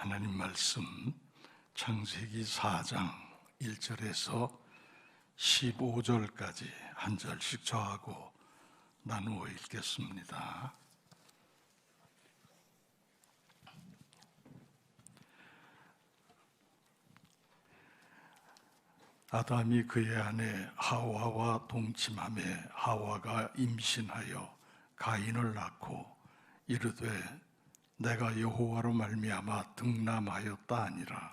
하나님 말씀 창세기 4장 1절에서 15절까지 한 절씩 저하고 나누어 읽겠습니다. 아담이 그의 아내 하와와 동침하매 하와가 임신하여 가인을 낳고 이르되 내가 여호와로 말미암아 등남하였다 하니라.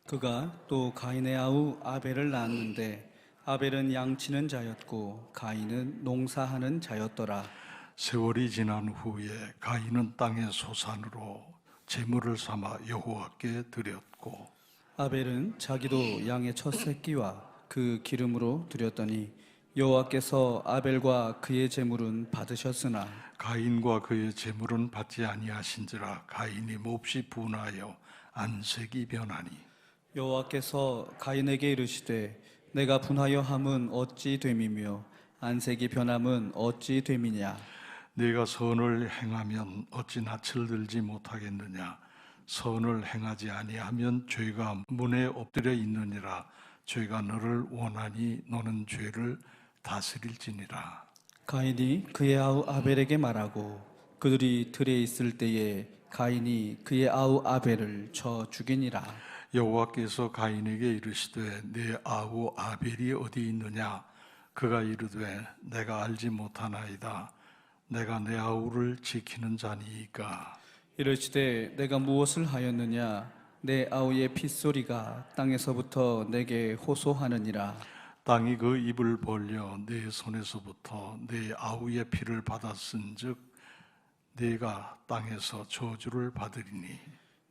그가 또 가인의 아우 아벨을 낳았는데 아벨은 양치는 자였고 가인은 농사하는 자였더라. 세월이 지난 후에 가인은 땅의 소산으로 제물을 삼아 여호와께 드렸고 아벨은 자기도 양의 첫 새끼와 그 기름으로 드렸더니 여호와께서 아벨과 그의 제물은 받으셨으나 가인과 그의 제물은 받지 아니하신지라. 가인이 몹시 분하여 안색이 변하니 여호와께서 가인에게 이르시되 내가 분하여 함은 어찌 됨이며 안색이 변함은 어찌 됨이냐. 네가 선을 행하면 어찌 낯을 들지 못하겠느냐. 선을 행하지 아니하면 죄가 문에 엎드려 있느니라. 죄가 너를 원하니 너는 죄를 다스릴지니라. 가인이 그의 아우 아벨에게 말하고 그들이 들에 있을 때에 가인이 그의 아우 아벨을 쳐 죽이니라. 여호와께서 가인에게 이르시되 네 아우 아벨이 어디 있느냐. 그가 이르되 내가 알지 못하나이다. 내가 내 아우를 지키는 자니이까. 이르시되 내가 무엇을 하였느냐. 내 아우의 핏소리가 땅에서부터 내게 호소하느니라. 땅이 그 입을 벌려 내 손에서부터 내 아우의 피를 받았은즉 네가 땅에서 저주를 받으리니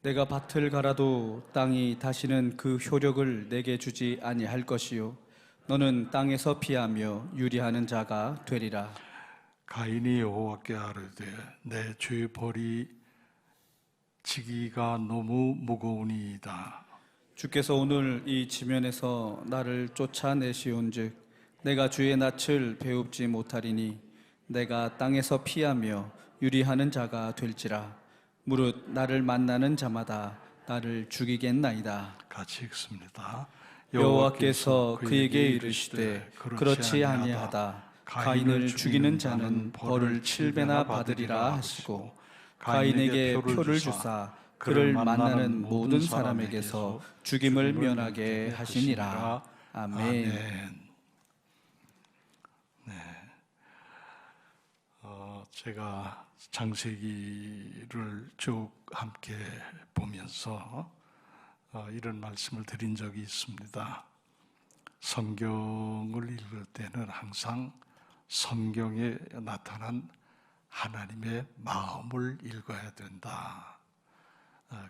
내가 밭을 갈아도 땅이 다시는 그 효력을 내게 주지 아니할 것이요 너는 땅에서 피하며 유리하는 자가 되리라. 가인이 여호와께 아뢰되 내 죄 벌이 지기가 너무 무거우니이다. 주께서 오늘 이 지면에서 나를 쫓아내시온즉 내가 주의 낯을 배웁지 못하리니 내가 땅에서 피하며 유리하는 자가 될지라. 무릇 나를 만나는 자마다 나를 죽이겠나이다. 같이 읽습니다. 여호와께서 그에게 이르시되 그렇지 아니하다. 가인을 죽이는 자는 벌을 7배나 받으리라 하시고 가인에게 표를 주사 그를 만나는 모든 사람에게서 죽임을 면하게 하시니라. 아멘. 제가 창세기를 쭉 함께 보면서 이런 말씀을 드린 적이 있습니다. 성경을 읽을 때는 항상 성경에 나타난 하나님의 마음을 읽어야 된다.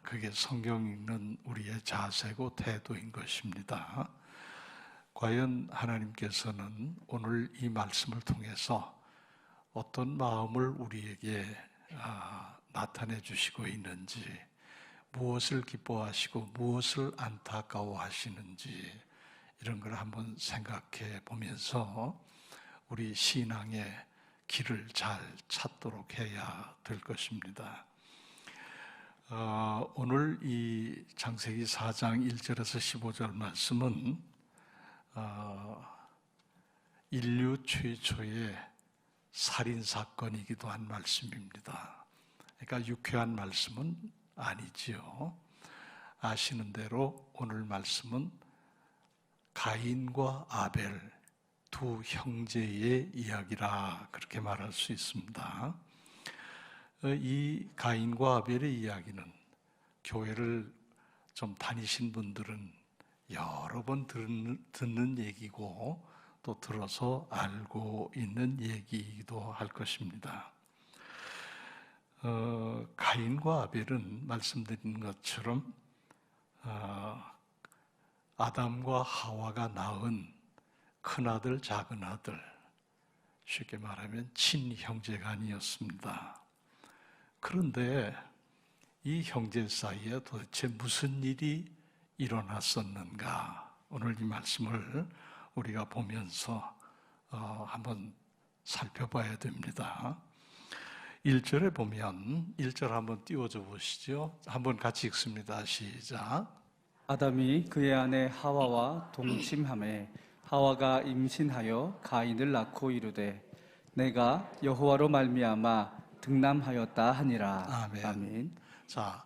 그게 성경 읽는 우리의 자세고 태도인 것입니다. 과연 하나님께서는 오늘 이 말씀을 통해서 어떤 마음을 우리에게 나타내 주시고 있는지, 무엇을 기뻐하시고 무엇을 안타까워하시는지 이런 걸 한번 생각해 보면서 우리 신앙의 길을 잘 찾도록 해야 될 것입니다. 오늘 이 창세기 4장 1절에서 15절 말씀은 인류 최초의 살인사건이기도 한 말씀입니다. 그러니까 유쾌한 말씀은 아니지요. 아시는 대로 오늘 말씀은 가인과 아벨 두 형제의 이야기라 그렇게 말할 수 있습니다. 이 가인과 아벨의 이야기는 교회를 좀 다니신 분들은 여러 번 듣는 얘기고 또 들어서 알고 있는 얘기이기도 할 것입니다. 가인과 아벨은 말씀드린 것처럼 아담과 하와가 낳은 큰아들 작은아들, 쉽게 말하면 친형제간이었습니다. 그런데 이 형제 사이에 도대체 무슨 일이 일어났었는가? 오늘 이 말씀을 우리가 보면서 한번 살펴봐야 됩니다. 1절에 보면 1절 한번 띄워줘 보시죠. 한번 같이 읽습니다. 시작. 아담이 그의 아내 하와와 동침하매 하와가 임신하여 가인을 낳고 이르되 내가 여호와로 말미암아 등남하였다 하니라. 아멘. 아멘. 자,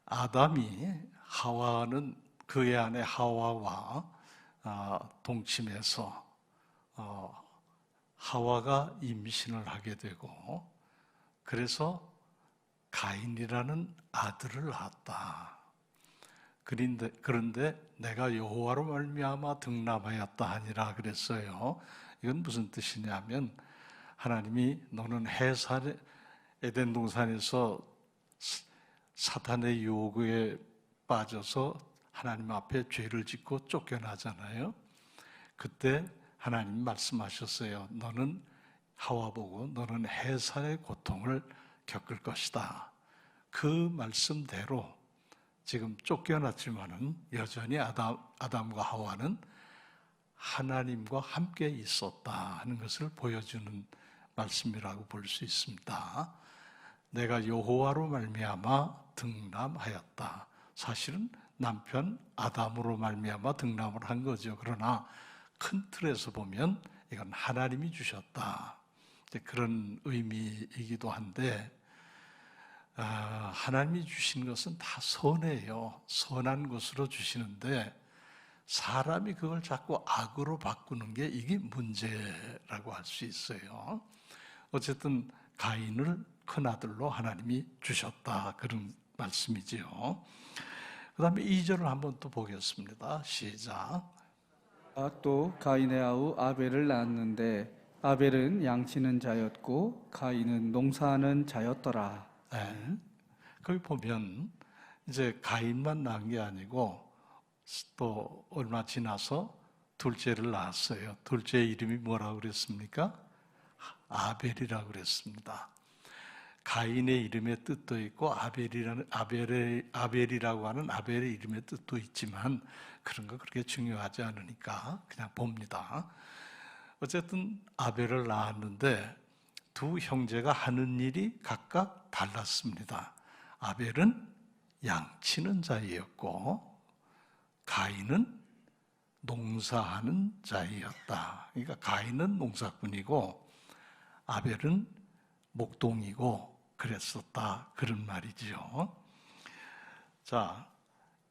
아담이 하와는 그의 아내 하와와 동침해서 하와가 임신을 하게 되고 그래서 가인이라는 아들을 낳았다. 그런데 내가 여호와로 말미암아 등남하였다 하니라 그랬어요. 이건 무슨 뜻이냐면 하나님이 너는 해산의 에덴 동산에서 사탄의 유혹에 빠져서 하나님 앞에 죄를 짓고 쫓겨나잖아요. 그때 하나님 말씀하셨어요. 너는 하와 보고 너는 해산의 고통을 겪을 것이다. 그 말씀대로 지금 쫓겨났지만은 여전히 아담과 하와는 하나님과 함께 있었다 하는 것을 보여주는 말씀이라고 볼 수 있습니다. 내가 여호와로 말미암아 등남하였다. 사실은 남편 아담으로 말미암아 등남을 한 거죠. 그러나 큰 틀에서 보면 이건 하나님이 주셨다. 그런 의미이기도 한데 하나님이 주신 것은 다 선해요. 선한 것으로 주시는데 사람이 그걸 자꾸 악으로 바꾸는 게 이게 문제라고 할 수 있어요. 어쨌든 가인을 큰아들로 하나님이 주셨다. 그런 말씀이지요. 그 다음에 2절을 한번 또 보겠습니다. 시작. 또 가인의 아우 아벨을 낳았는데 아벨은 양치는 자였고 가인은 농사하는 자였더라. 네. 거기 보면 이제 가인만 낳은 게 아니고 또 얼마 지나서 둘째를 낳았어요. 둘째 이름이 뭐라고 그랬습니까? 아벨이라고 그랬습니다. 가인의 이름의 뜻도 있고 아벨이라고 하는 아벨의 이름의 뜻도 있지만 그런 거 그렇게 중요하지 않으니까 그냥 봅니다. 어쨌든 아벨을 낳았는데 두 형제가 하는 일이 각각 달랐습니다. 아벨은 양치는 자이었고 가인은 농사하는 자이었다. 그러니까 가인은 농사꾼이고 아벨은 목동이고 그랬었다. 그런 말이죠. 자,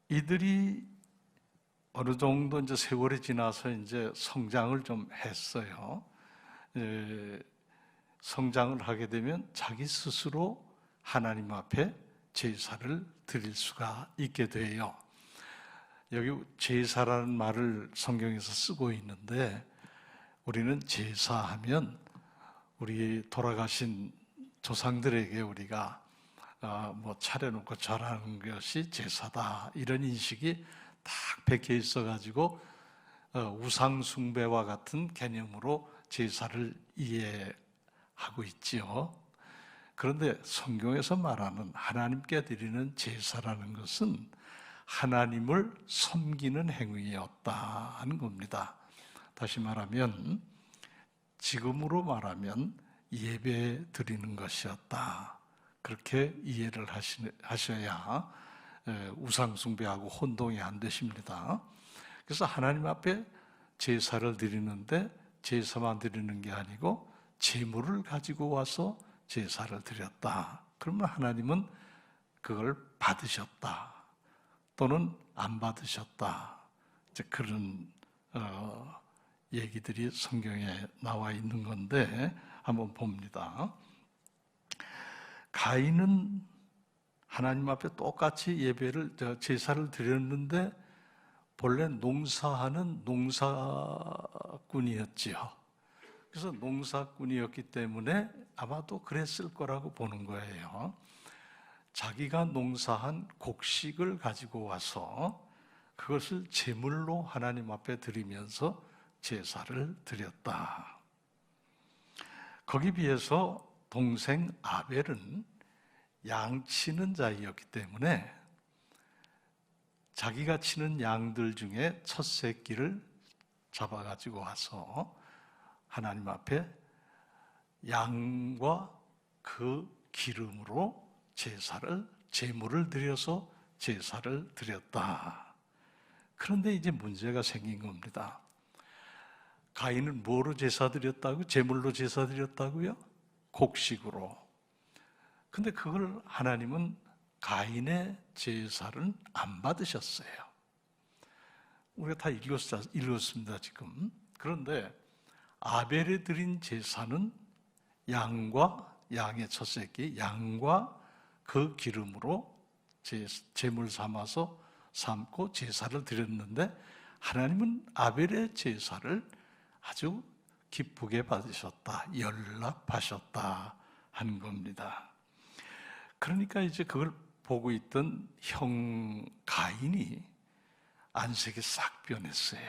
이들이 어느 정도 이제 세월이 지나서 이제 성장을 좀 했어요. 성장을 하게 되면 자기 스스로 하나님 앞에 제사를 드릴 수가 있게 돼요. 여기 제사라는 말을 성경에서 쓰고 있는데 우리는 제사하면 우리 돌아가신 조상들에게 우리가 뭐 차려놓고 절하는 것이 제사다 이런 인식이 딱 박혀 있어가지고 우상 숭배와 같은 개념으로 제사를 이해하고 있지요. 그런데 성경에서 말하는 하나님께 드리는 제사라는 것은 하나님을 섬기는 행위였다 하는 겁니다. 다시 말하면 지금으로 말하면 예배 드리는 것이었다. 그렇게 이해를 하셔야 우상 숭배하고 혼동이 안 되십니다. 그래서 하나님 앞에 제사를 드리는데 제사만 드리는 게 아니고 제물을 가지고 와서 제사를 드렸다. 그러면 하나님은 그걸 받으셨다. 또는 안 받으셨다. 이제 그런 얘기들이 성경에 나와 있는 건데 한번 봅니다. 가인은 하나님 앞에 똑같이 제사를 드렸는데 본래 농사하는 농사꾼이었지요. 그래서 농사꾼이었기 때문에 아마도 그랬을 거라고 보는 거예요. 자기가 농사한 곡식을 가지고 와서 그것을 제물로 하나님 앞에 드리면서 제사를 드렸다. 거기 비해서 동생 아벨은 양치는 자이었기 때문에 자기가 치는 양들 중에 첫 새끼를 잡아가지고 와서 하나님 앞에 양과 그 기름으로 제물을 드려서 제사를 드렸다. 그런데 이제 문제가 생긴 겁니다. 가인은 뭐로 제사 드렸다고? 제물로 제사 드렸다고요? 곡식으로. 근데 그걸 하나님은 가인의 제사를 안 받으셨어요. 우리가 다 읽었습니다, 지금. 그런데 아벨에 드린 제사는 양의 첫 새끼, 양과 그 기름으로 제물 삼고 제사를 드렸는데 하나님은 아벨의 제사를 아주 기쁘게 받으셨다, 연락하셨다 하는 겁니다. 그러니까 이제 그걸 보고 있던 형 가인이 안색이 싹 변했어요.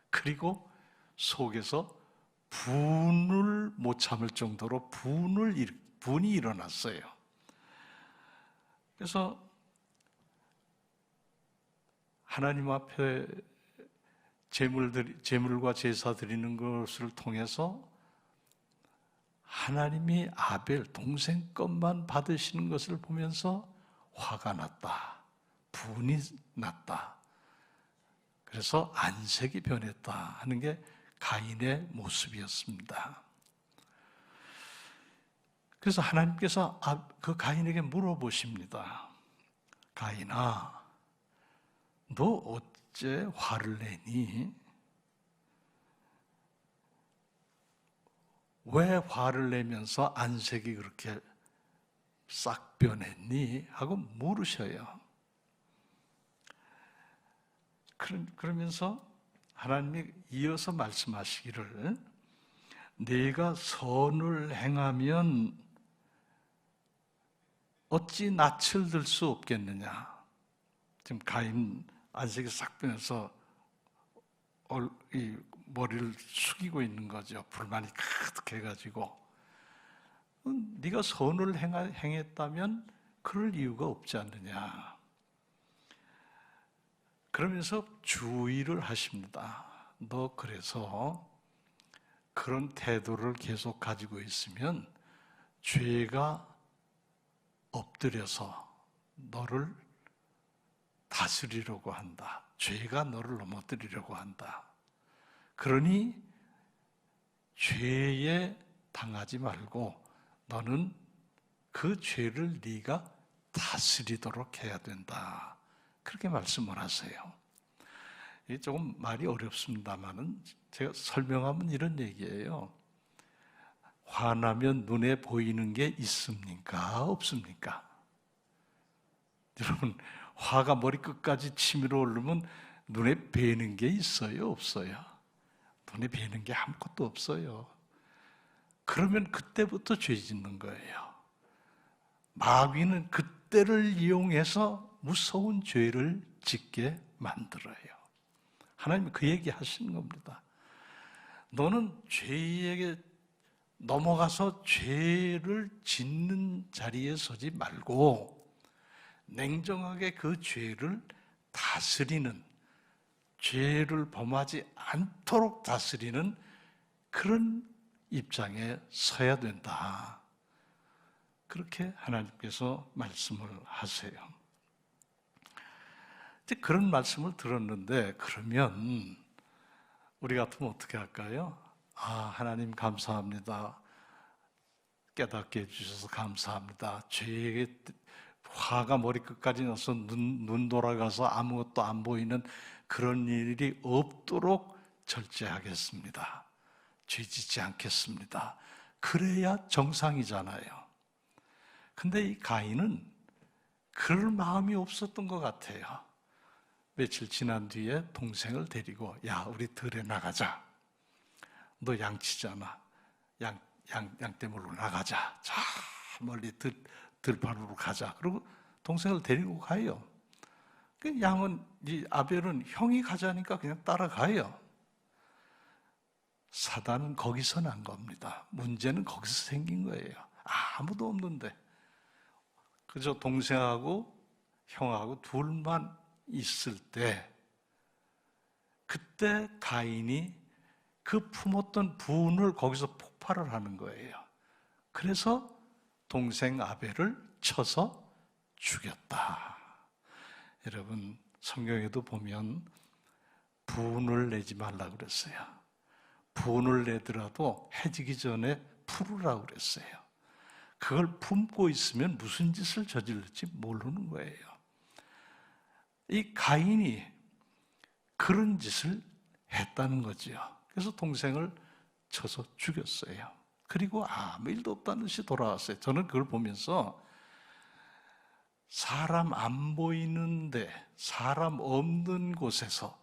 그리고 속에서 분을 못 참을 정도로 분이 일어났어요. 그래서 하나님 앞에 제물과 제사 드리는 것을 통해서 하나님이 아벨 동생 것만 받으시는 것을 보면서 화가 났다, 분이 났다. 그래서 안색이 변했다 하는 게 가인의 모습이었습니다. 그래서 하나님께서 그 가인에게 물어보십니다. 가인아, 너 어째 화를 내니? 왜 화를 내면서 안색이 그렇게 싹 변했니? 하고 물으셔요. 그러면서 하나님이 이어서 말씀하시기를 네가 선을 행하면 어찌 낯을 들 수 없겠느냐. 지금 가인 안색이 싹 변해서 이 머리를 숙이고 있는 거죠. 불만이 가득해가지고 네가 선을 행했다면 그럴 이유가 없지 않느냐. 그러면서 주의를 하십니다. 너 그래서 그런 태도를 계속 가지고 있으면 죄가 엎드려서 너를 다스리려고 한다. 죄가 너를 넘어뜨리려고 한다. 그러니 죄에 당하지 말고 너는 그 죄를 네가 다스리도록 해야 된다. 그렇게 말씀을 하세요. 이게 조금 말이 어렵습니다만은 제가 설명하면 이런 얘기예요. 화나면 눈에 보이는 게 있습니까? 없습니까? 여러분, 화가 머리끝까지 치밀어 오르면 눈에 뵈는 게 있어요? 없어요? 눈에 뵈는 게 아무것도 없어요. 그러면 그때부터 죄 짓는 거예요. 마귀는 그때를 이용해서 무서운 죄를 짓게 만들어요. 하나님이 그 얘기 하시는 겁니다. 너는 죄에게 넘어가서 죄를 짓는 자리에 서지 말고 냉정하게 그 죄를 다스리는, 죄를 범하지 않도록 다스리는 그런 입장에 서야 된다. 그렇게 하나님께서 말씀을 하세요. 이제 그런 말씀을 들었는데 그러면 우리 같으면 어떻게 할까요? 하나님 감사합니다. 깨닫게 해주셔서 감사합니다. 죄에게 화가 머리끝까지 나서 눈 돌아가서 아무것도 안 보이는 그런 일이 없도록 절제하겠습니다. 죄 짓지 않겠습니다. 그래야 정상이잖아요. 근데 이 가인은 그럴 마음이 없었던 것 같아요. 며칠 지난 뒤에 동생을 데리고 야, 우리 들에 나가자. 너 양치잖아. 양떼물로 나가자. 저 멀리 들판으로 가자. 그리고 동생을 데리고 가요. 그 양은, 이 아벨은 형이 가자니까 그냥 따라가요. 사단은 거기서 난 겁니다. 문제는 거기서 생긴 거예요. 아무도 없는데. 그저 동생하고 형하고 둘만 있을 때, 그때 가인이 그 품었던 분을 거기서 폭발을 하는 거예요. 그래서 동생 아벨을 쳐서 죽였다. 여러분, 성경에도 보면 분을 내지 말라고 그랬어요. 분을 내더라도 해지기 전에 풀으라고 그랬어요. 그걸 품고 있으면 무슨 짓을 저질렀지 모르는 거예요. 이 가인이 그런 짓을 했다는 거지요. 그래서 동생을 쳐서 죽였어요. 그리고 아무 일도 없다는 듯이 돌아왔어요. 저는 그걸 보면서 사람 안 보이는데, 사람 없는 곳에서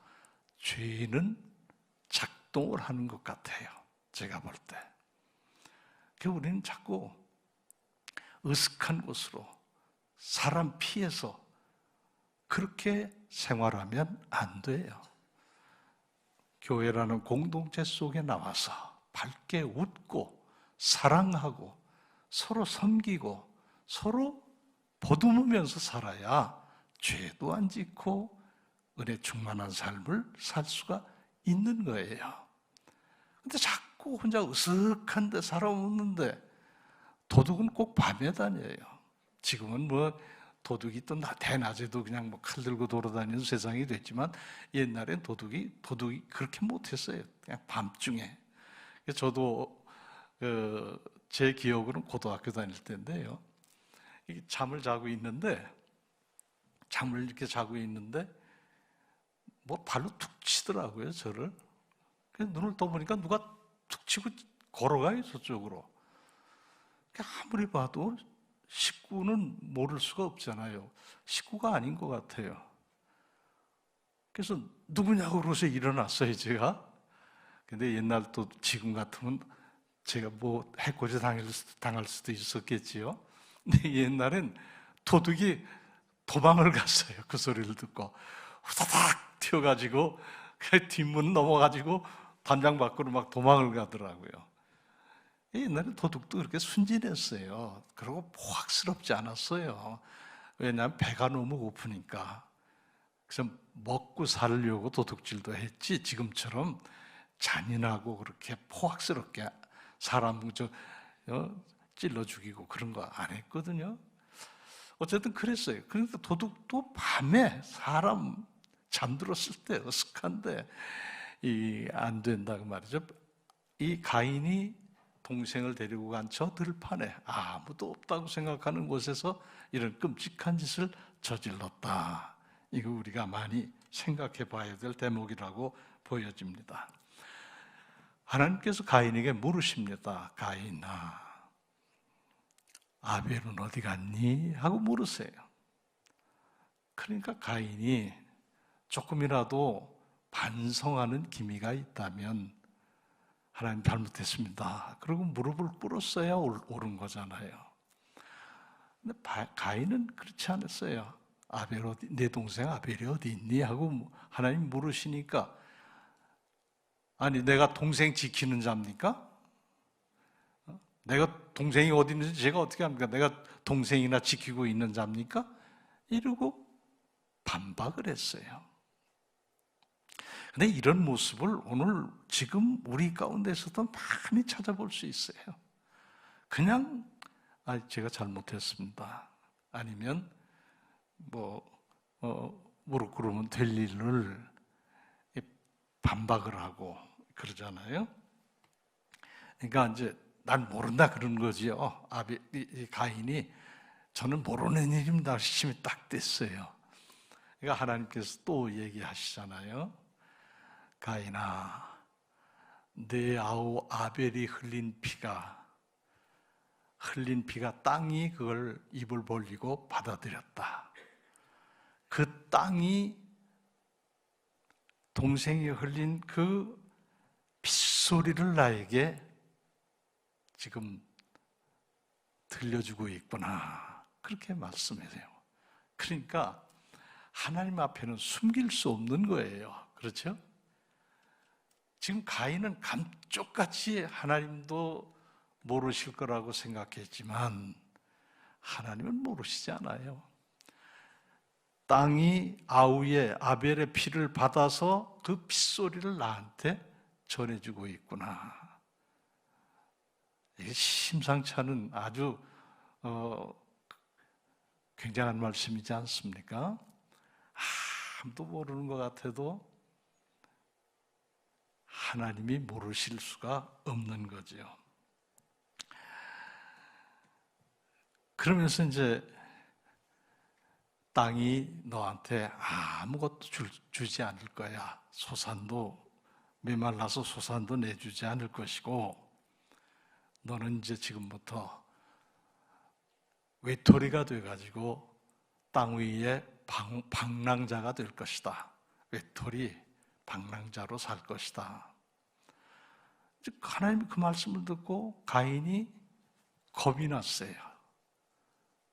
죄는 작동을 하는 것 같아요. 제가 볼 때. 그래서 우리는 자꾸 으슥한 곳으로 사람 피해서 그렇게 생활하면 안 돼요. 교회라는 공동체 속에 나와서 밝게 웃고 사랑하고 서로 섬기고 서로 보듬으면서 살아야 죄도 안 짓고 은혜 충만한 삶을 살 수가 있는 거예요. 근데 자꾸 혼자 으슥한 데 살아오는데 도둑은 꼭 밤에 다녀요. 지금은 뭐 도둑이 또 대낮에도 그냥 뭐 칼 들고 돌아다니는 세상이 됐지만 옛날엔 도둑이 그렇게 못했어요. 그냥 밤중에. 저도 제 기억으로는 고등학교 다닐 때인데요. 잠을 이렇게 자고 있는데 뭐 발로 툭 치더라고요, 저를. 그래서 눈을 떠보니까 누가 툭 치고 걸어가요, 저쪽으로. 아무리 봐도 식구는 모를 수가 없잖아요. 식구가 아닌 것 같아요. 그래서 누구냐고 그러고서 일어났어요, 제가. 근데 옛날 또 지금 같으면 제가 뭐 해코지 당할 수도 있었겠지요. 근데 옛날엔 도둑이 도망을 갔어요. 그 소리를 듣고 후다닥 튀어가지고 그 뒷문 넘어가지고 단장 밖으로 막 도망을 가더라고요. 옛날에 도둑도 그렇게 순진했어요. 그리고 포악스럽지 않았어요. 왜냐하면 배가 너무 고프니까. 그래서 먹고 살려고 도둑질도 했지 지금처럼 잔인하고 그렇게 포악스럽게 사람 찔러 죽이고 그런 거 안 했거든요. 어쨌든 그랬어요. 그러니까 도둑도 밤에 사람 잠들었을 때 어색한데 안 된다고 말이죠. 이 가인이 동생을 데리고 간 저 들판에 아무도 없다고 생각하는 곳에서 이런 끔찍한 짓을 저질렀다. 이거 우리가 많이 생각해 봐야 될 대목이라고 보여집니다. 하나님께서 가인에게 물으십니다. 가인아, 아벨은 어디 갔니? 하고 물으세요. 그러니까 가인이 조금이라도 반성하는 기미가 있다면 하나님 잘못했습니다. 그리고 무릎을 꿇었어야 옳은 거잖아요. 근데 가인은 그렇지 않았어요. 내 동생 아벨이 어디 있니? 하고 하나님 물으시니까 아니 내가 동생 지키는 자입니까? 내가 동생이 어디 있는지 제가 어떻게 합니까? 내가 동생이나 지키고 있는 자입니까? 이러고 반박을 했어요. 근데 이런 모습을 오늘 지금 우리 가운데서도 많이 찾아볼 수 있어요. 그냥 제가 잘못했습니다. 아니면 무릎 꿇으면 될 일을 반박을 하고 그러잖아요. 그러니까 이제 난 모른다 그런 거지요. 가인이 저는 모르는 일입니다. 힘이 딱 됐어요. 그러니까 하나님께서 또 얘기하시잖아요. 가인아, 내 아우 아벨이 흘린 피가 땅이 그걸 입을 벌리고 받아들였다. 그 땅이 동생이 흘린 그 핏소리를 나에게 지금 들려주고 있구나. 그렇게 말씀하세요. 그러니까 하나님 앞에는 숨길 수 없는 거예요. 그렇죠? 지금 가인은 감쪽같이 하나님도 모르실 거라고 생각했지만 하나님은 모르시지 않아요. 땅이 아벨의 피를 받아서 그 핏소리를 나한테 전해주고 있구나. 이게 심상치 않은 아주 굉장한 말씀이지 않습니까? 아무도 모르는 것 같아도 하나님이 모르실 수가 없는 거죠. 그러면서 이제 땅이 너한테 아무것도 주지 않을 거야. 소산도, 메말라서 소산도 내주지 않을 것이고, 너는 이제 지금부터 외톨이가 돼가지고 땅 위에 방랑자가 될 것이다. 외톨이, 방랑자로 살 것이다. 하나님이 그 말씀을 듣고 가인이 겁이 났어요.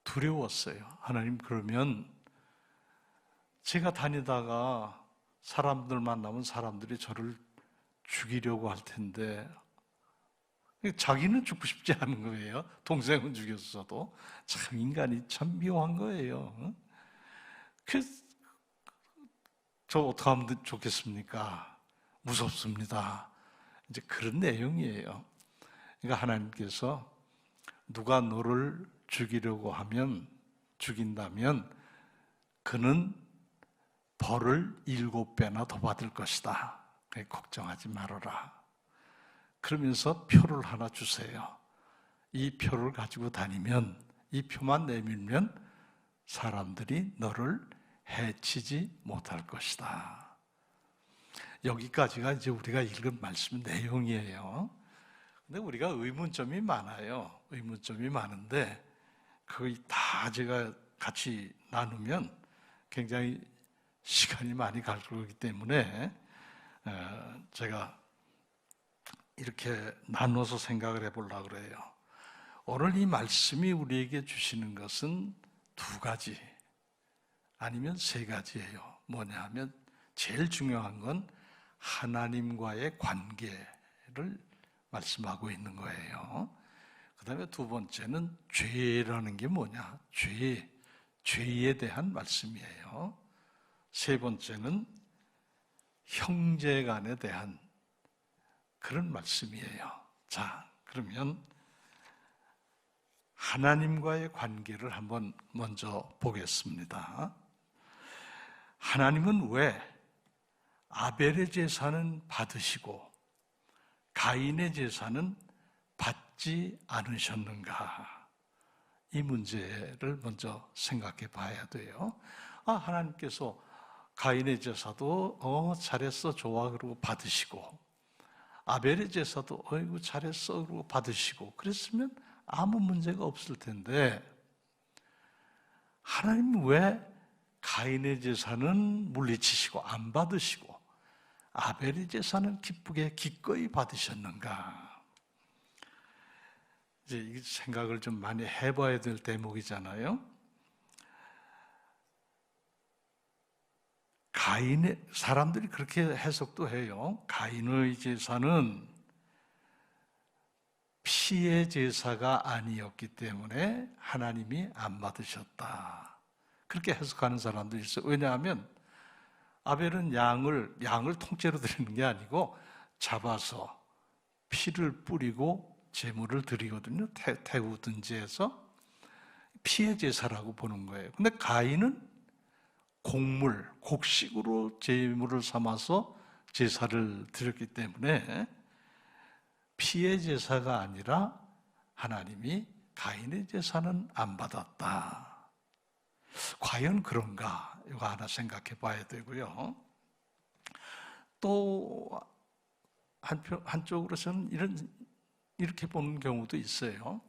두려웠어요. 하나님, 그러면 제가 다니다가 사람들 만나면 사람들이 저를 죽이려고 할 텐데, 자기는 죽고 싶지 않은 거예요. 동생은 죽였어도. 참 인간이 참 묘한 거예요. 저 어떻게 하면 좋겠습니까? 무섭습니다. 이제 그런 내용이에요. 그러니까 하나님께서 누가 너를 죽이려고 하면, 죽인다면 그는 벌을 7배나 더 받을 것이다. 걱정하지 말아라. 그러면서 표를 하나 주세요. 이 표를 가지고 다니면, 이 표만 내밀면 사람들이 너를 해치지 못할 것이다. 여기까지가 이제 우리가 읽은 말씀 내용이에요. 근데 우리가 의문점이 많아요. 의문점이 많은데 거의 다 제가 같이 나누면 굉장히 시간이 많이 갈 거기 때문에 제가 이렇게 나눠서 생각을 해보려고 그래요. 오늘 이 말씀이 우리에게 주시는 것은 2가지 아니면 3가지예요. 뭐냐 하면 제일 중요한 건 하나님과의 관계를 말씀하고 있는 거예요. 그 다음에 2번째는 죄라는 게 뭐냐, 죄에 대한 말씀이에요. 3번째는 형제간에 대한 그런 말씀이에요. 자, 그러면 하나님과의 관계를 한번 먼저 보겠습니다. 하나님은 왜 아벨의 제사는 받으시고 가인의 제사는 받지 않으셨는가? 이 문제를 먼저 생각해 봐야 돼요. 하나님께서 가인의 제사도 잘했어, 좋아, 그러고 받으시고, 아벨의 제사도 어이구 잘했어, 그러고 받으시고, 그랬으면 아무 문제가 없을 텐데, 하나님은 왜 가인의 제사는 물리치시고 안 받으시고 아벨의 제사는 기쁘게 기꺼이 받으셨는가? 이제 이 생각을 좀 많이 해봐야 될 대목이잖아요. 가인의, 사람들이 그렇게 해석도 해요. 가인의 제사는 피의 제사가 아니었기 때문에 하나님이 안 받으셨다. 그렇게 해석하는 사람도 있어요. 왜냐하면 아벨은 양을 통째로 드리는 게 아니고 잡아서 피를 뿌리고 제물을 드리거든요. 태우든지 해서 피의 제사라고 보는 거예요. 근데 가인은 곡식으로 제물을 삼아서 제사를 드렸기 때문에 피의 제사가 아니라 하나님이 가인의 제사는 안 받았다. 과연 그런가? 이거 하나 생각해 봐야 되고요. 또 한쪽으로서는 이렇게 보는 경우도 있어요.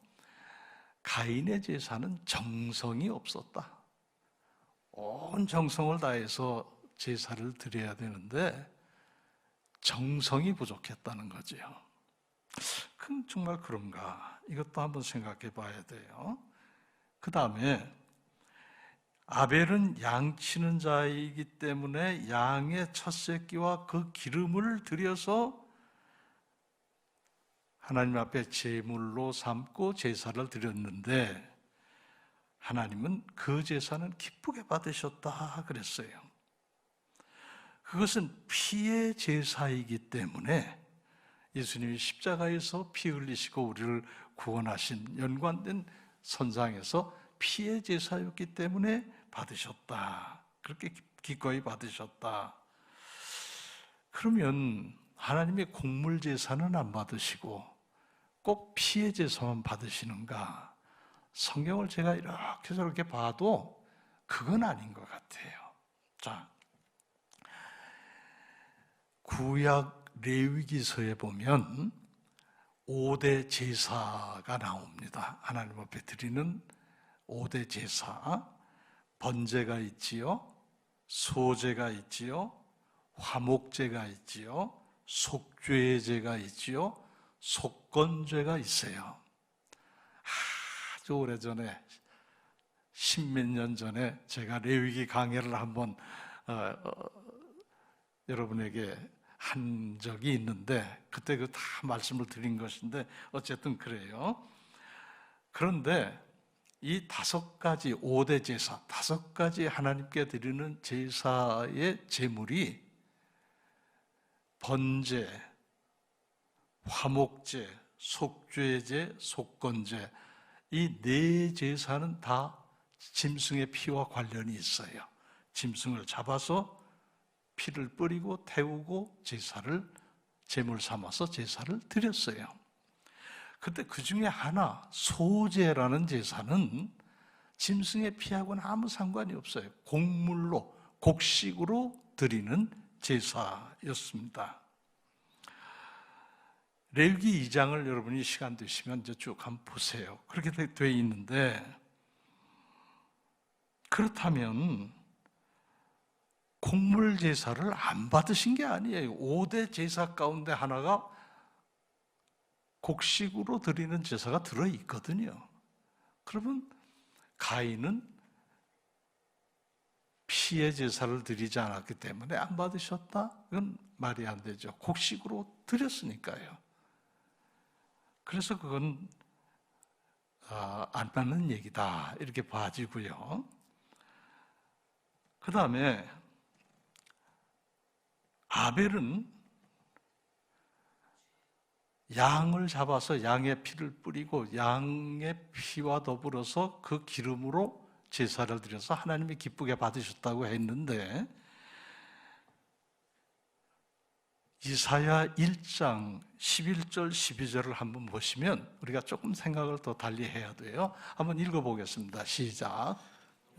가인의 제사는 정성이 없었다. 온 정성을 다해서 제사를 드려야 되는데 정성이 부족했다는 거죠. 그럼 정말 그런가? 이것도 한번 생각해 봐야 돼요. 그 다음에 아벨은 양치는 자이기 때문에 양의 첫 새끼와 그 기름을 들여서 하나님 앞에 제물로 삼고 제사를 드렸는데 하나님은 그 제사는 기쁘게 받으셨다 그랬어요. 그것은 피의 제사이기 때문에 예수님이 십자가에서 피 흘리시고 우리를 구원하신 연관된 선상에서 피의 제사였기 때문에 받으셨다. 그렇게 기꺼이 받으셨다. 그러면 하나님의 곡물 제사는 안 받으시고 꼭 피의 제사만 받으시는가? 성경을 제가 이렇게 저렇게 봐도 그건 아닌 것 같아요. 자, 구약 레위기서에 보면 5대 제사가 나옵니다. 하나님 앞에 드리는 5대 제사. 번제가 있지요, 소제가 있지요, 화목제가 있지요, 속죄제가 있지요, 속건제가 있어요. 아주 오래전에, 십몇 년 전에 제가 레위기 강해를 한번 여러분에게 한 적이 있는데 그때 그 다 말씀을 드린 것인데 어쨌든 그래요. 그런데 이 5가지 5대 제사, 5가지 하나님께 드리는 제사의 제물이 번제, 화목제, 속죄제, 속건제, 이 4 제사는 다 짐승의 피와 관련이 있어요. 짐승을 잡아서 피를 뿌리고 태우고 제물 삼아서 제사를 드렸어요. 근데 그 중에 하나, 소제라는 제사는 짐승의 피하고는 아무 상관이 없어요. 곡물로, 곡식으로 드리는 제사였습니다. 레위기 2장을 여러분이 시간 되시면 이제 쭉 한번 보세요. 그렇게 되어 있는데, 그렇다면 곡물 제사를 안 받으신 게 아니에요. 5대 제사 가운데 하나가 곡식으로 드리는 제사가 들어있거든요. 그러면 가인은 피의 제사를 드리지 않았기 때문에 안 받으셨다? 그건 말이 안 되죠. 곡식으로 드렸으니까요. 그래서 그건 안 맞는 얘기다 이렇게 봐지고요. 그 다음에 아벨은 양을 잡아서 양의 피를 뿌리고 양의 피와 더불어서 그 기름으로 제사를 드려서 하나님이 기쁘게 받으셨다고 했는데, 이사야 1장 11절 12절을 한번 보시면 우리가 조금 생각을 더 달리 해야 돼요. 한번 읽어보겠습니다. 시작.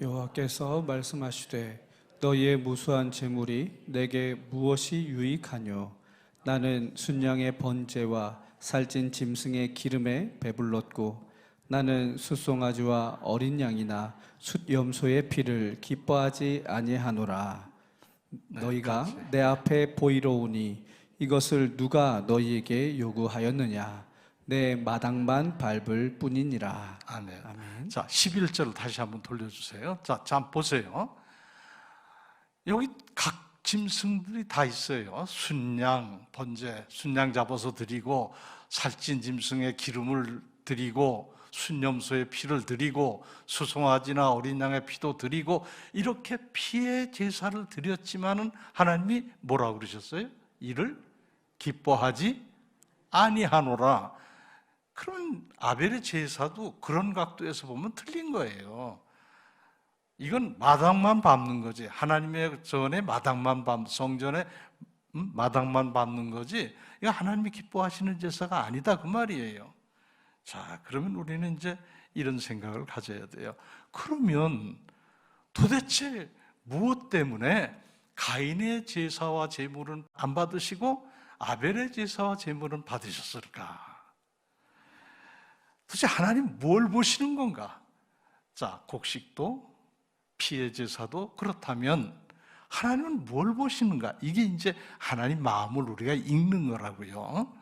여호와께서 말씀하시되 너희의 무수한 재물이 내게 무엇이 유익하뇨? 나는 순양의 번제와 살찐 짐승의 기름에 배불렀고 나는 숫송아지와 어린 양이나 숫염소의 피를 기뻐하지 아니하노라. 너희가 내 앞에 보이러 오니 이것을 누가 너희에게 요구하였느냐? 내 마당만 밟을 뿐이니라. 아멘. 아멘. 자, 11절을 다시 한번 돌려주세요. 자, 보세요. 여기 각 짐승들이 다 있어요. 순양, 번제, 순양 잡아서 드리고, 살찐 짐승의 기름을 드리고, 순염소의 피를 드리고, 수송아지나 어린 양의 피도 드리고, 이렇게 피의 제사를 드렸지만은 하나님이 뭐라고 그러셨어요? 이를 기뻐하지 아니하노라. 그러면 아벨의 제사도 그런 각도에서 보면 틀린 거예요. 이건 마당만 밟는 거지. 하나님의 전에 성전에 마당만 밟는 거지. 이거 하나님이 기뻐하시는 제사가 아니다 그 말이에요. 자, 그러면 우리는 이제 이런 생각을 가져야 돼요. 그러면 도대체 무엇 때문에 가인의 제사와 제물은 안 받으시고 아벨의 제사와 제물은 받으셨을까? 도대체 하나님 뭘 보시는 건가? 자, 곡식도 피의 제사도 그렇다면 하나님은 뭘 보시는가? 이게 이제 하나님 마음을 우리가 읽는 거라고요.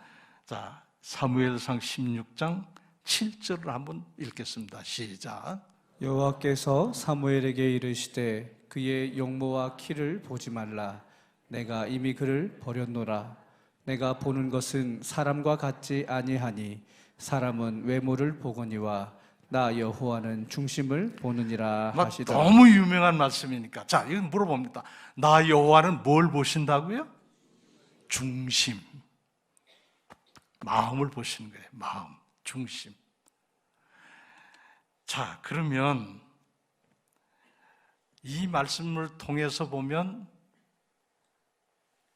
자, 사무엘상 16장 7절을 한번 읽겠습니다. 시작. 여호와께서 사무엘에게 이르시되 그의 용모와 키를 보지 말라. 내가 이미 그를 버렸노라. 내가 보는 것은 사람과 같지 아니하니 사람은 외모를 보거니와 나 여호와는 중심을 보느니라 하시더라. 너무 유명한 말씀이니까 자, 이건 물어봅니다. 나 여호와는 뭘 보신다고요? 중심, 마음을 보시는 거예요. 마음, 중심. 자, 그러면 이 말씀을 통해서 보면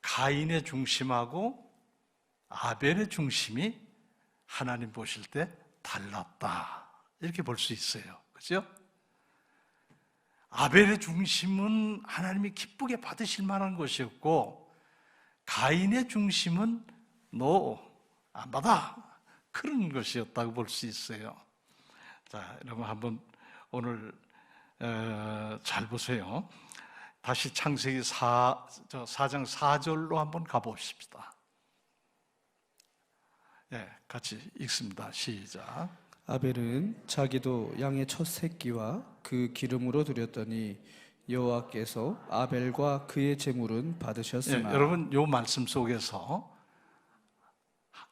가인의 중심하고 아벨의 중심이 하나님 보실 때 달랐다, 이렇게 볼 수 있어요. 그죠? 아벨의 중심은 하나님이 기쁘게 받으실 만한 것이었고, 가인의 중심은 너 안 받아, 그런 것이었다고 볼 수 있어요. 자, 여러분 한번 오늘 잘 보세요. 다시 창세기 4장 4절로 한번 가봅시다. 네, 같이 읽습니다. 시작. 아벨은 자기도 양의 첫 새끼와 그 기름으로 드렸더니 여호와께서 아벨과 그의 제물은 받으셨으나. 여러분, 이 말씀 속에서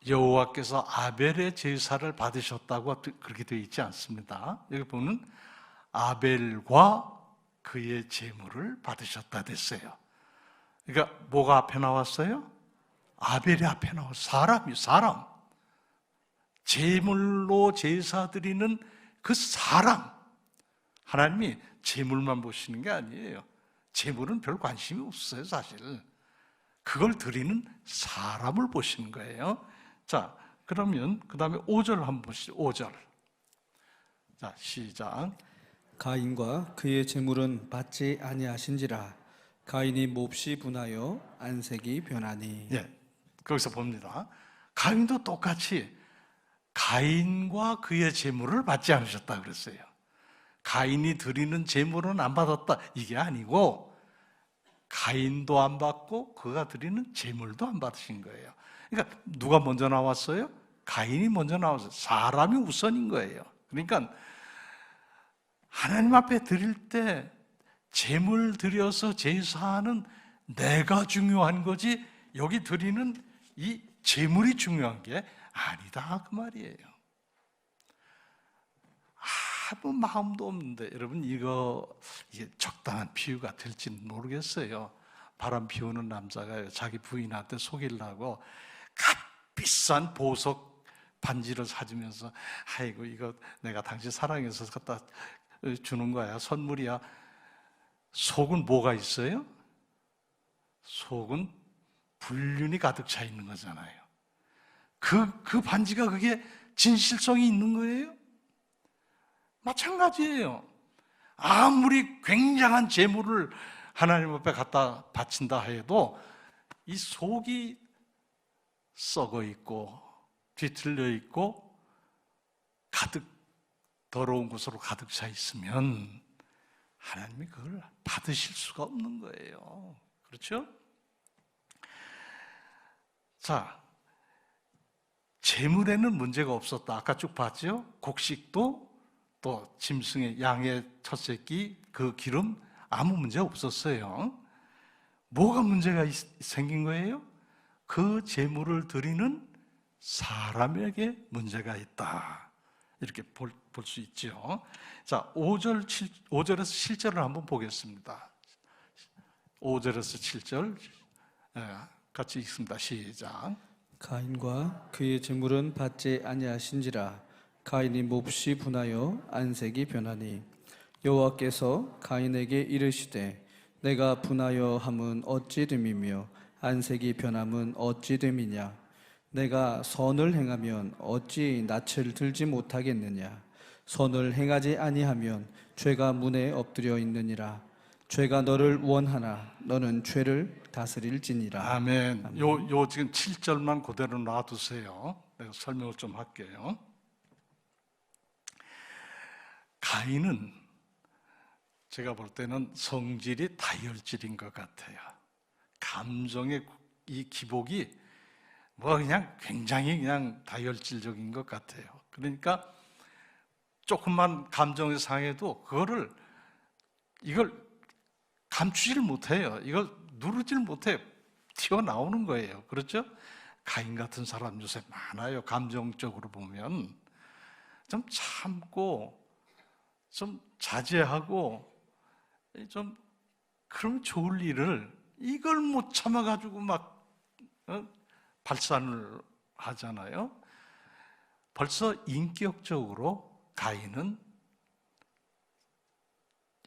여호와께서 아벨의 제사를 받으셨다고 그렇게 되어 있지 않습니다. 여기 보면 아벨과 그의 제물을 받으셨다 됐어요. 그러니까 뭐가 앞에 나왔어요? 아벨이 앞에 나왔어요. 사람. 제물로 제사 드리는 그 사람. 하나님이 제물만 보시는 게 아니에요. 제물은 별 관심이 없어요, 사실. 그걸 드리는 사람을 보시는 거예요. 자, 그러면 그 다음에 5절 한번 보시죠. 5절. 자, 시작. 가인과 그의 제물은 받지 아니하신지라 가인이 몹시 분하여 안색이 변하니. 거기서 봅니다. 가인도 똑같이 가인과 그의 제물을 받지 않으셨다 그랬어요. 가인이 드리는 제물은 안 받았다, 이게 아니고 가인도 안 받고 그가 드리는 제물도 안 받으신 거예요. 그러니까 누가 먼저 나왔어요? 가인이 먼저 나왔어요. 사람이 우선인 거예요. 그러니까 하나님 앞에 드릴 때 제물 드려서 제사하는 내가 중요한 거지, 여기 드리는 이 제물이 중요한 게 아니다, 그 말이에요. 아무 마음도 없는데, 여러분 이게 적당한 비유가 될지는 모르겠어요. 바람 피우는 남자가 자기 부인한테 속이려고 값비싼 보석 반지를 사주면서, 아이고 이거 내가 당신 사랑해서 갖다 주는 거야, 선물이야. 속은 뭐가 있어요? 속은 불륜이 가득 차 있는 거잖아요. 그 반지가 그게 진실성이 있는 거예요? 마찬가지예요. 아무리 굉장한 재물을 하나님 앞에 갖다 바친다 해도 이 속이 썩어 있고 뒤틀려 있고 가득 더러운 곳으로 가득 차 있으면 하나님이 그걸 받으실 수가 없는 거예요. 그렇죠? 자, 재물에는 문제가 없었다. 아까 쭉 봤죠? 곡식도 또 짐승의 양의 첫 새끼 그 기름 아무 문제 없었어요. 뭐가 문제가 생긴 거예요? 그 재물을 드리는 사람에게 문제가 있다, 이렇게 볼 수 있죠. 자, 5절에서 7절을 한번 보겠습니다. 5절에서 7절 같이 읽습니다. 시작. 가인과 그의 제물은 받지 아니하신지라 가인이 몹시 분하여 안색이 변하니 여호와께서 가인에게 이르시되 내가 분하여 함은 어찌 됨이며 안색이 변함은 어찌 됨이냐. 내가 선을 행하면 어찌 낯을 들지 못하겠느냐. 선을 행하지 아니하면 죄가 문에 엎드려 있느니라. 죄가 너를 원하나 너는 죄를 다스릴지니라. 아멘. 요 지금 7절만 그대로 놔두세요. 내가 설명을 좀 할게요. 가인은 제가 볼 때는 성질이 다혈질인 것 같아요. 감정의 이 기복이 그냥 굉장히 그냥 다혈질적인 것 같아요. 그러니까 조금만 감정이 상해도 이걸 감추질 못해요. 이걸 누르질 못해요. 튀어나오는 거예요. 그렇죠? 가인 같은 사람 요새 많아요. 감정적으로 보면 좀 참고 좀 자제하고 좀 그러면 좋을 일을 이걸 못 참아가지고 막 발산을 하잖아요. 벌써 인격적으로 가인은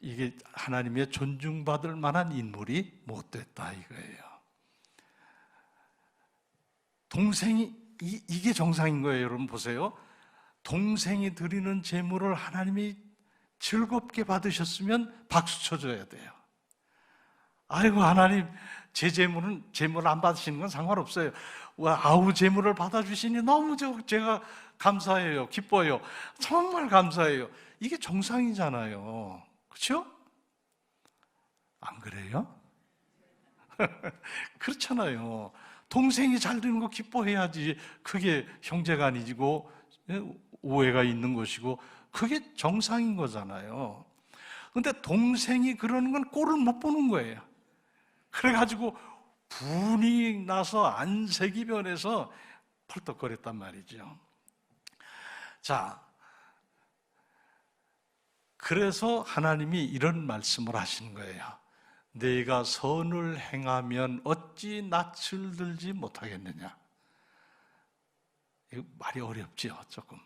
이게 하나님의 존중받을 만한 인물이 못 됐다 이거예요. 동생이 이게 정상인 거예요. 여러분 보세요. 동생이 드리는 제물을 하나님이 즐겁게 받으셨으면 박수 쳐줘야 돼요. 아이고 하나님 제 제물 안 받으시는 건 상관없어요. 아우 제물을 받아주시니 너무 제가 감사해요. 기뻐요. 정말 감사해요. 이게 정상이잖아요. 그렇죠? 안 그래요? 그렇잖아요. 동생이 잘 되는 거 기뻐해야지. 그게 형제가 아니고 오해가 있는 것이고 그게 정상인 거잖아요. 근데 동생이 그러는 건 꼴을 못 보는 거예요. 그래가지고 분이 나서 안색이 변해서 펄떡거렸단 말이죠. 자, 그래서 하나님이 이런 말씀을 하시는 거예요. 내가 선을 행하면 어찌 낯을 들지 못하겠느냐. 이거 말이 어렵죠, 조금.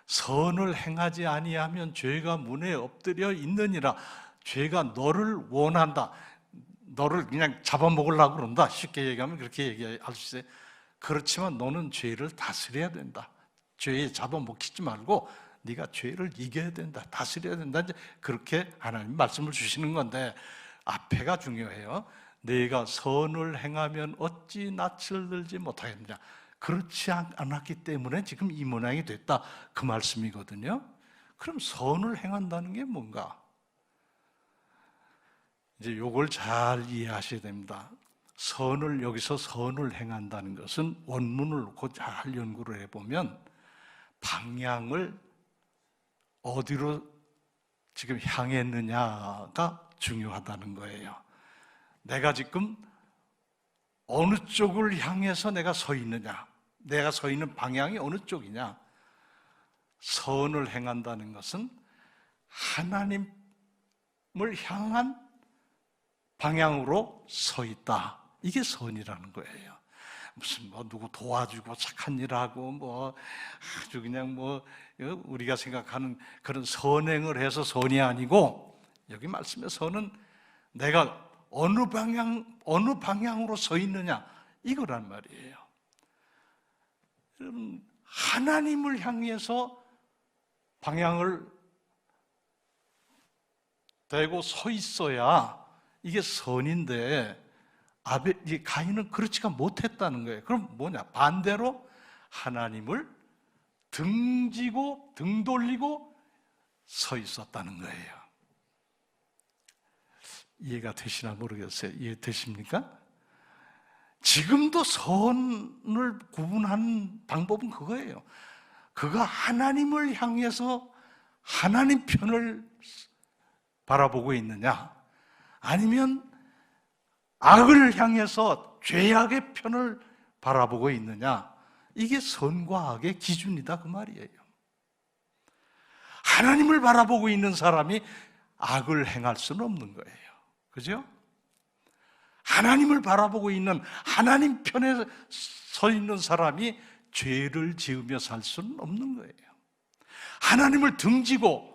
선을 행하지 아니하면 죄가 문에 엎드려 있느니라. 죄가 너를 원한다. 너를 그냥 잡아먹으려고 그런다. 쉽게 얘기하면 그렇게 얘기할 수 있어요. 그렇지만 너는 죄를 다스려야 된다. 죄에 잡아먹히지 말고 네가 죄를 이겨야 된다. 다스려야 된다. 이제 그렇게 하나님 말씀을 주시는 건데 앞에가 중요해요. 내가 선을 행하면 어찌 낯을 들지 못하겠느냐. 그렇지 않았기 때문에 지금 이 모양이 됐다. 그 말씀이거든요. 그럼 선을 행한다는 게 뭔가? 이제 요걸 잘 이해하셔야 됩니다. 여기서 선을 행한다는 것은 원문을 놓고 잘 연구를 해보면 방향을 어디로 지금 향했느냐가 중요하다는 거예요. 내가 지금 어느 쪽을 향해서 내가 서 있느냐, 내가 서 있는 방향이 어느 쪽이냐. 선을 행한다는 것은 하나님을 향한 방향으로 서 있다. 이게 선이라는 거예요. 무슨 누구 도와주고 착한 일하고 아주 그냥 우리가 생각하는 그런 선행을 해서 선이 아니고, 여기 말씀의 선은 내가 어느 방향으로 서 있느냐 이거란 말이에요. 여러분, 하나님을 향해서 방향을 대고 서 있어야 이게 선인데 가인은 그렇지가 못했다는 거예요. 그럼 뭐냐? 반대로 하나님을 등지고 등 돌리고 서 있었다는 거예요. 이해가 되시나 모르겠어요. 이해되십니까? 지금도 선을 구분하는 방법은 그거예요. 그가 하나님을 향해서 하나님 편을 바라보고 있느냐, 아니면 악을 향해서 죄악의 편을 바라보고 있느냐, 이게 선과 악의 기준이다 그 말이에요. 하나님을 바라보고 있는 사람이 악을 행할 수는 없는 거예요. 그죠? 하나님을 바라보고 있는, 하나님 편에 서 있는 사람이 죄를 지으며 살 수는 없는 거예요. 하나님을 등지고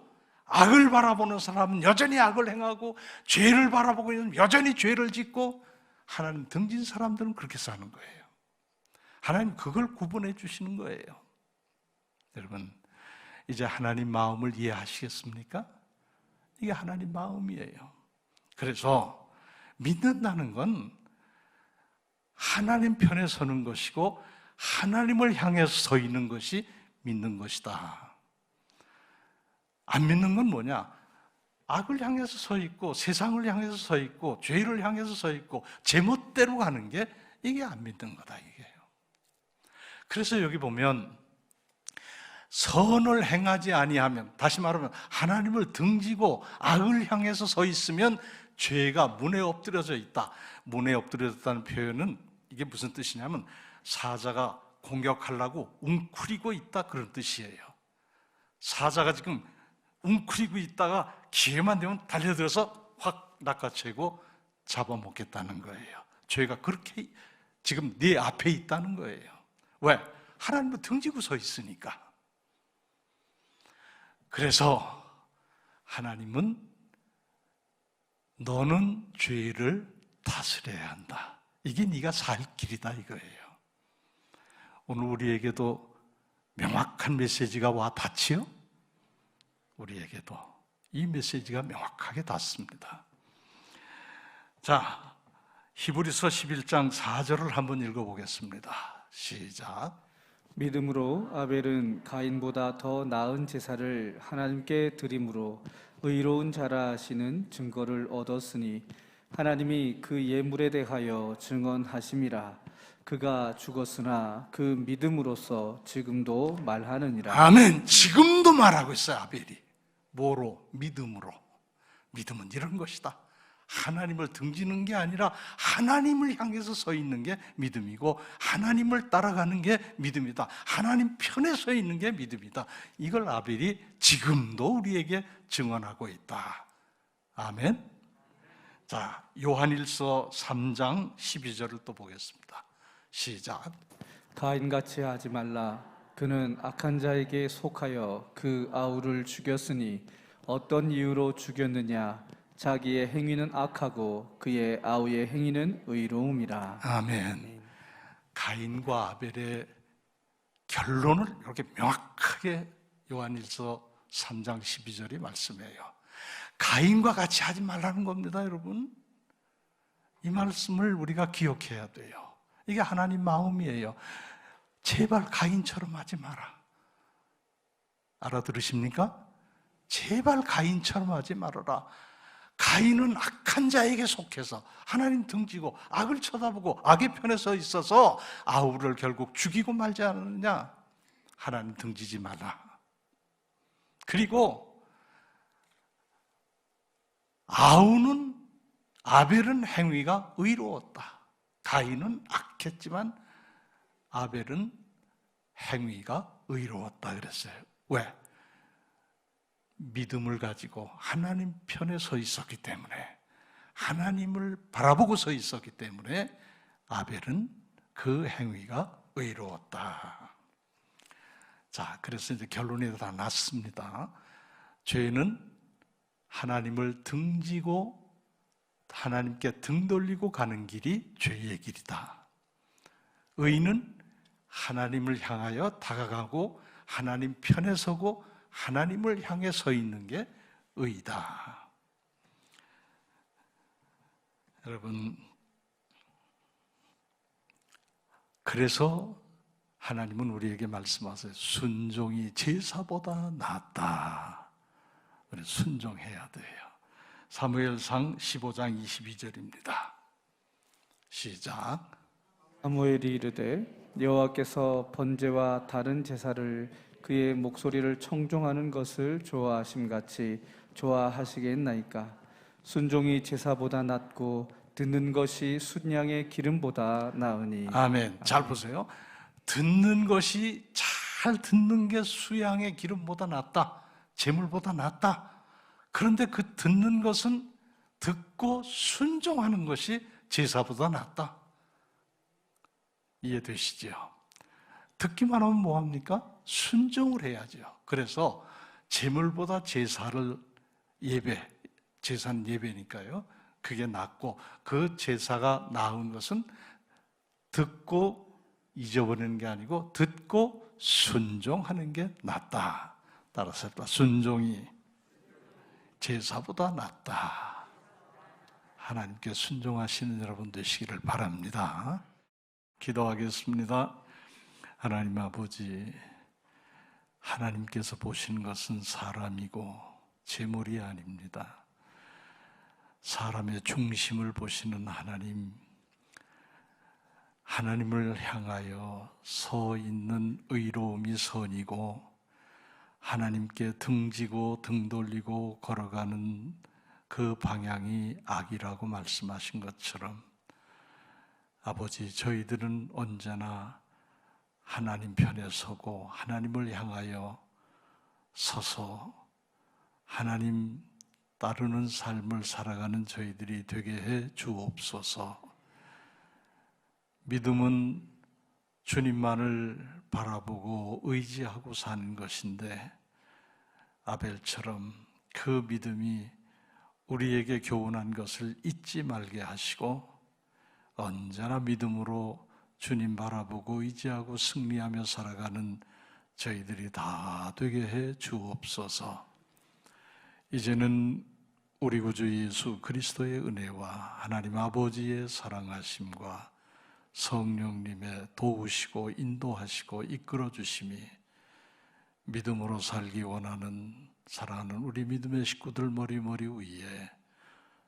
악을 바라보는 사람은 여전히 악을 행하고, 죄를 바라보고 있는 여전히 죄를 짓고, 하나님 등진 사람들은 그렇게 사는 거예요. 하나님 그걸 구분해 주시는 거예요. 여러분, 이제 하나님 마음을 이해하시겠습니까? 이게 하나님 마음이에요. 그래서 믿는다는 건 하나님 편에 서는 것이고, 하나님을 향해서 서 있는 것이 믿는 것이다. 안 믿는 건 뭐냐? 악을 향해서 서 있고, 세상을 향해서 서 있고, 죄를 향해서 서 있고, 제멋대로 가는 게 이게 안 믿는 거다 이게요. 그래서 여기 보면 선을 행하지 아니하면, 다시 말하면 하나님을 등지고 악을 향해서 서 있으면 죄가 문에 엎드려져 있다. 문에 엎드려졌다는 표현은 이게 무슨 뜻이냐면 사자가 공격하려고 웅크리고 있다 그런 뜻이에요. 사자가 지금 웅크리고 있다가 기회만 되면 달려들어서 확 낚아채고 잡아먹겠다는 거예요. 죄가 그렇게 지금 네 앞에 있다는 거예요. 왜? 하나님을 등지고 서 있으니까. 그래서 하나님은 너는 죄를 다스려야 한다. 이게 네가 살 길이다 이거예요. 오늘 우리에게도 명확한 메시지가 와 닿지요? 우리에게도 이 메시지가 명확하게 닿습니다. 자, 히브리서 11장 4절을 한번 읽어보겠습니다. 시작. 믿음으로 아벨은 가인보다 더 나은 제사를 하나님께 드림으로 의로운 자라 하시는 증거를 얻었으니 하나님이 그 예물에 대하여 증언하심이라. 그가 죽었으나 그 믿음으로써 지금도 말하느니라. 아멘. 지금도 말하고 있어요. 아벨이 뭐로? 믿음으로. 믿음은 이런 것이다. 하나님을 등지는 게 아니라 하나님을 향해서 서 있는 게 믿음이고, 하나님을 따라가는 게 믿음이다. 하나님 편에 서 있는 게 믿음이다. 이걸 아벨이 지금도 우리에게 증언하고 있다. 아멘. 자, 요한일서 3장 12절을 또 보겠습니다. 시작. 가인같이 하지 말라. 그는 악한 자에게 속하여 그 아우를 죽였으니 어떤 이유로 죽였느냐? 자기의 행위는 악하고 그의 아우의 행위는 의로움이라. 아멘. 가인과 아벨의 결론을 이렇게 명확하게 요한일서 3장 12절이 말씀해요. 가인과 같이 하지 말라는 겁니다, 여러분. 이 말씀을 우리가 기억해야 돼요. 이게 하나님 마음이에요. 제발 가인처럼 하지 마라. 알아들으십니까? 제발 가인처럼 하지 말아라. 가인은 악한 자에게 속해서 하나님 등지고 악을 쳐다보고 악의 편에 서 있어서 아우를 결국 죽이고 말지 않느냐. 하나님 등지지 마라. 그리고 아벨은 행위가 의로웠다. 가인은 악했지만 아벨은 행위가 의로웠다 그랬어요. 왜? 믿음을 가지고 하나님 편에 서 있었기 때문에, 하나님을 바라보고 서 있었기 때문에 아벨은 그 행위가 의로웠다. 자, 그래서 이제 결론이 다 났습니다. 죄는 하나님을 등지고 하나님께 등 돌리고 가는 길이 죄의 길이다. 의는 하나님을 향하여 다가가고 하나님 편에 서고 하나님을 향해 서 있는 게 의다. 여러분, 그래서 하나님은 우리에게 말씀하세요. 순종이 제사보다 낫다. 우리 순종해야 돼요. 사무엘상 15장 22절입니다. 시작. 사무엘이 이르되 여호와께서 번제와 다른 제사를 그의 목소리를 청종하는 것을 좋아하심같이 좋아하시겠나이까. 순종이 제사보다 낫고 듣는 것이 순양의 기름보다 나으니. 아멘. 잘 보세요. 듣는 것이, 잘 듣는 게 수양의 기름보다 낫다. 제물보다 낫다. 그런데 그 듣는 것은 듣고 순종하는 것이 제사보다 낫다. 이해되시죠? 듣기만 하면 뭐합니까? 순종을 해야죠. 그래서 제물보다 제사는 예배니까요. 그게 낫고, 그 제사가 나은 것은 듣고 잊어버리는 게 아니고 듣고 순종하는 게 낫다. 따라서 순종이 제사보다 낫다. 하나님께 순종하시는 여러분 되시기를 바랍니다. 기도하겠습니다. 하나님 아버지, 하나님께서 보시는 것은 사람이고 제물이 아닙니다. 사람의 중심을 보시는 하나님, 하나님을 향하여 서 있는 의로움이 선이고 하나님께 등지고 등 돌리고 걸어가는 그 방향이 악이라고 말씀하신 것처럼, 아버지, 저희들은 언제나 하나님 편에 서고 하나님을 향하여 서서 하나님 따르는 삶을 살아가는 저희들이 되게 해 주옵소서. 믿음은 주님만을 바라보고 의지하고 사는 것인데, 아벨처럼 그 믿음이 우리에게 교훈한 것을 잊지 말게 하시고 언제나 믿음으로 주님 바라보고 의지하고 승리하며 살아가는 저희들이 다 되게 해 주옵소서. 이제는 우리 구주 예수 그리스도의 은혜와 하나님 아버지의 사랑하심과 성령님의 도우시고 인도하시고 이끌어 주심이 믿음으로 살기 원하는 사랑하는 우리 믿음의 식구들 머리 위에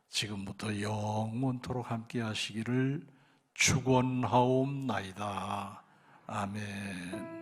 지금부터 영원토록 함께 하시기를 축원하옵나이다. 아멘.